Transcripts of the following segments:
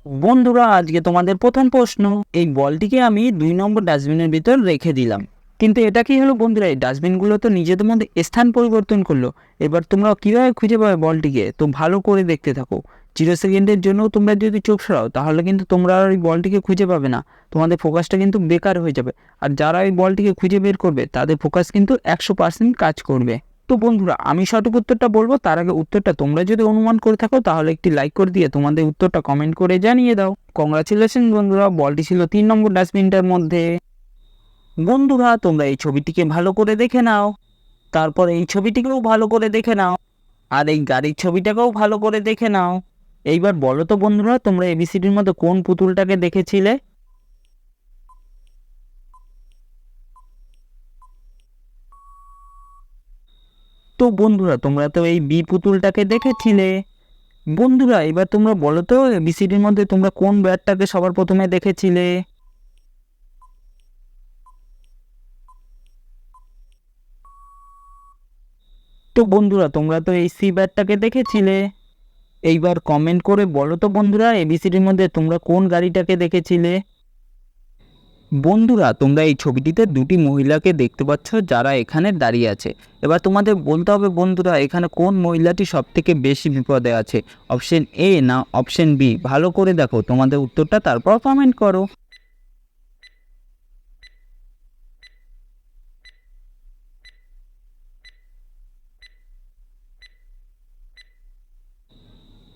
বন্ধুরা, আজকে তোমাদের প্রথম প্রশ্ন। এই বলটিকে আমি 2 নম্বর ডাস্টবিনের ভিতর রেখে দিলাম, কিন্তু এটা কি হলো বন্ধুরা? এই ডাস্টবিনগুলো তো নিজেদের মধ্যে স্থান পরিবর্তন করলো। এবার তোমরা কিভাবে খুঁজে পাবে বলটিকে? তো ভালো করে দেখতে থাকো। 0 সেকেন্ডের জন্য তোমরা যদি চোখ সরাও তাহলে কিন্তু তোমরা আর ওই বলটিকে খুঁজে পাবে না। তোমাদের ফোকাসটা কিন্তু বেকার হয়ে যাবে। আর যারা এই বলটিকে খুঁজে বের করবে তাদের ফোকাস কিন্তু 100% কাজ করবে। তো বন্ধুরা, আমি সঠিক উত্তরটা বলবো তার আগে উত্তরটা তোমরা যদি অনুমান করে থাকো তাহলে একটি লাইক করে দিয়ে তোমাদের উত্তরটা কমেন্ট করে জানিয়ে দাও। কংগ্রাচুলেশন বন্ধুরা, বলটি ছিল 3 নম্বর ডাস্টবিনটার মধ্যে। বন্ধুরা, তোমরা এই ছবিটিকে ভালো করে দেখে নাও, তারপর এই ছবিটিকেও ভালো করে দেখে নাও, আর এই গাড়ির ছবিটাকেও ভালো করে দেখে নাও। এইবার বলো তো বন্ধুরা, তোমরা এবিসিডির মধ্যে কোন পুতুলটাকে দেখেছিলে? তো বন্ধুরা, তোমরা তো এই বি পুতুলটাকে দেখেছিলে। বন্ধুরা, এবার তোমরা বলো তো এবিসিডির মধ্যে তোমরা কোন ব্যাটটাকে সবার প্রথমে দেখেছিলে? তো বন্ধুরা, তোমরা তো এই সি ব্যাটটাকে দেখেছিলে। এইবার কমেন্ট করে বলো তো বন্ধুরা, এবিসিডির মধ্যে তোমরা কোন গাড়িটাকে দেখেছিলে? বন্ধুরা, তোমরা এই ছবিটিতে দুটি মহিলাকে দেখতে পাচ্ছ যারা এখানে দাঁড়িয়ে আছে। এবার তোমাদের বলতে হবে বন্ধুরা, এখানে কোন মহিলাটি সব থেকে বেশি বিপদে আছে, অপশন এ না অপশন বি? ভালো করে দেখো তোমাদের উত্তরটা, তারপর কমেন্ট করো।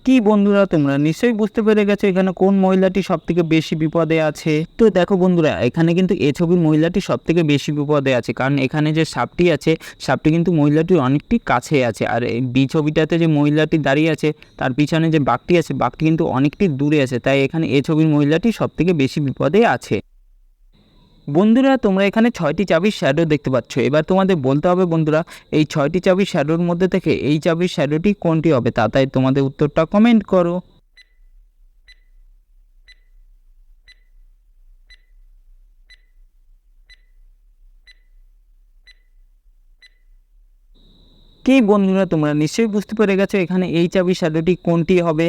কি বন্ধুরা, তোমরা নিশ্চয়ই বুঝতে পেরে গেছো এখানে কোন মহিলাটি সব থেকে বেশি বিপদে আছে। তো দেখো বন্ধুরা, এখানে কিন্তু এ ছবির মহিলাটি সব থেকে বেশি বিপদে আছে, কারণ এখানে যে সাপটি আছে সাপটি কিন্তু মহিলাটির অনেকটি কাছে আছে, আর এই বি ছবিটাতে যে মহিলাটি দাঁড়িয়ে আছে তার পিছনে যে বাঘটি আছে বাঘটি কিন্তু অনেকটি দূরে আছে, তাই এখানে এ ছবির মহিলাটি সব থেকে বেশি বিপদে আছে। বন্ধুরা, তোমরা এখানে 6টি চাবির শ্যাডো দেখতে পাচ্ছ। এবার তোমাদের বলতে হবে বন্ধুরা, এই 6টি চাবির শ্যাডোর মধ্যে থেকে এই চাবির শ্যাডোটি কোনটি হবে, তাই তোমাদের উত্তরটা কমেন্ট করো। কি বন্ধুরা, তোমরা নিশ্চয়ই বুঝতে পেরে গেছো এখানে এই চাবির শ্যাডোটি কোনটি হবে।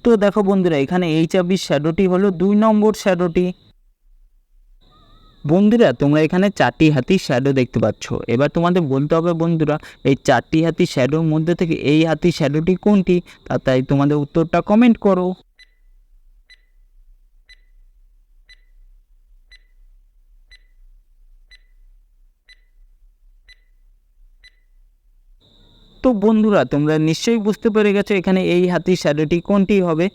তো দেখো বন্ধুরা, এখানে এই চাবির শ্যাডোটি হলো 2 নম্বর শ্যাডোটি। বন্ধুরা, তোমরা এখানে 4টি হাতির শ্যাডো দেখতে পাচ্ছ। এবার তোমাদের বলতে হবে বন্ধুরা, এই 4টি হাতির শ্যাডোর মধ্যে থেকে এই হাতির শ্যাডোটি কোনটি, তাই তোমাদের উত্তরটা কমেন্ট করো। তো বন্ধুরা, তোমরা নিশ্চয়ই বুঝতে পেরে গেছো এখানে এই হাতির শ্যাডোটি কোনটি হবে।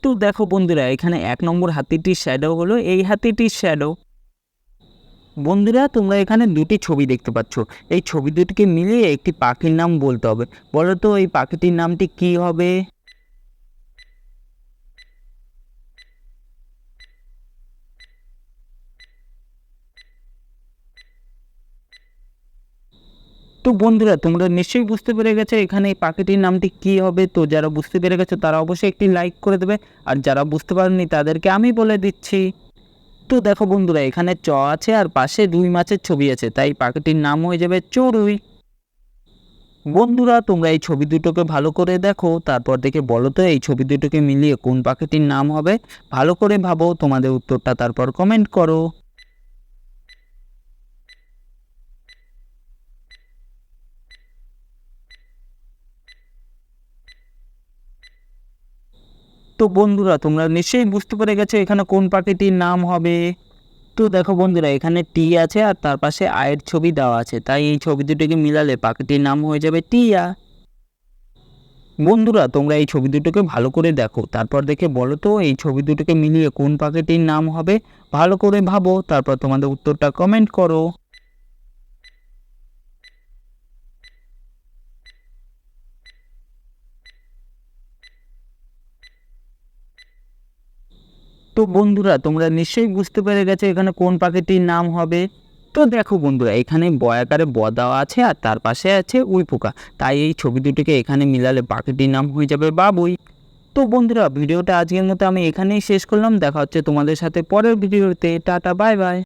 তো দেখো বন্ধুরা, এখানে 1 নম্বর হাতিটির শ্যাডো হলো এই হাতিটির শ্যাডো। বন্ধুরা, তোমরা এখানে দুটি ছবি দেখতে পাচ্ছ। এই ছবি দুটিকে মিলিয়ে একটি পাখির নাম বলতে হবে। বলো তো এই পাখিটির নামটি কি হবে? তো বন্ধুরা, তোমরা নিশ্চয়ই বুঝতে পেরে গেছো এখানে এই পাখিটির নামটি কি হবে। তো যারা বুঝতে পেরে গেছো তারা অবশ্যই একটি লাইক করে দেবে, আর যারা বুঝতে পারেনি তাদেরকে আমি বলে দিচ্ছি। তো দেখো বন্ধুরা, এখানে চ আছে আর পাশে রুই মাছের ছবি আছে, তাই পাখিটির নাম হয়ে যাবে চড়ুই। বন্ধুরা, তোমরা এই ছবি দুটোকে ভালো করে দেখো, তারপর দেখে বলো তো এই ছবি দুটোকে মিলিয়ে কোন পাখিটির নাম হবে। ভালো করে ভাবো তোমাদের উত্তরটা, তারপর কমেন্ট করো। তো বন্ধুরা, তোমরা নিশ্চয়ই বুঝতে পেরে গেছো এখানে কোন পাখিটির নাম হবে। তো দেখো বন্ধুরা, এখানে টি আছে আর তার পাশে আয়ের ছবি দেওয়া আছে, তাই এই ছবি দুটোকে মিলালে পাখিটির নাম হয়ে যাবে টিয়া। বন্ধুরা, তোমরা এই ছবি দুটোকে ভালো করে দেখো, তারপর দেখে বলো তো এই ছবি দুটোকে মিলিয়ে কোন পাখিটির নাম হবে। ভালো করে ভাবো, তারপর তোমাদের উত্তরটা কমেন্ট করো। তো বন্ধুরা, তোমরা নিশ্চয়ই বুঝতে পেরে গেছো এখানে কোন পাখিটির নাম হবে। তো দেখো বন্ধুরা, এখানে বয়াকারে ব দেওয়া আছে আর তার পাশে আছে উই পোকা, তাই এই ছবি দুটোকে এখানে মিলালে পাখিটির নাম হয়ে যাবে বাবুই। তো বন্ধুরা, ভিডিওটা আজকের মতো আমি এখানেই শেষ করলাম। দেখা হচ্ছে তোমাদের সাথে পরের ভিডিওতে। Tata, bye bye.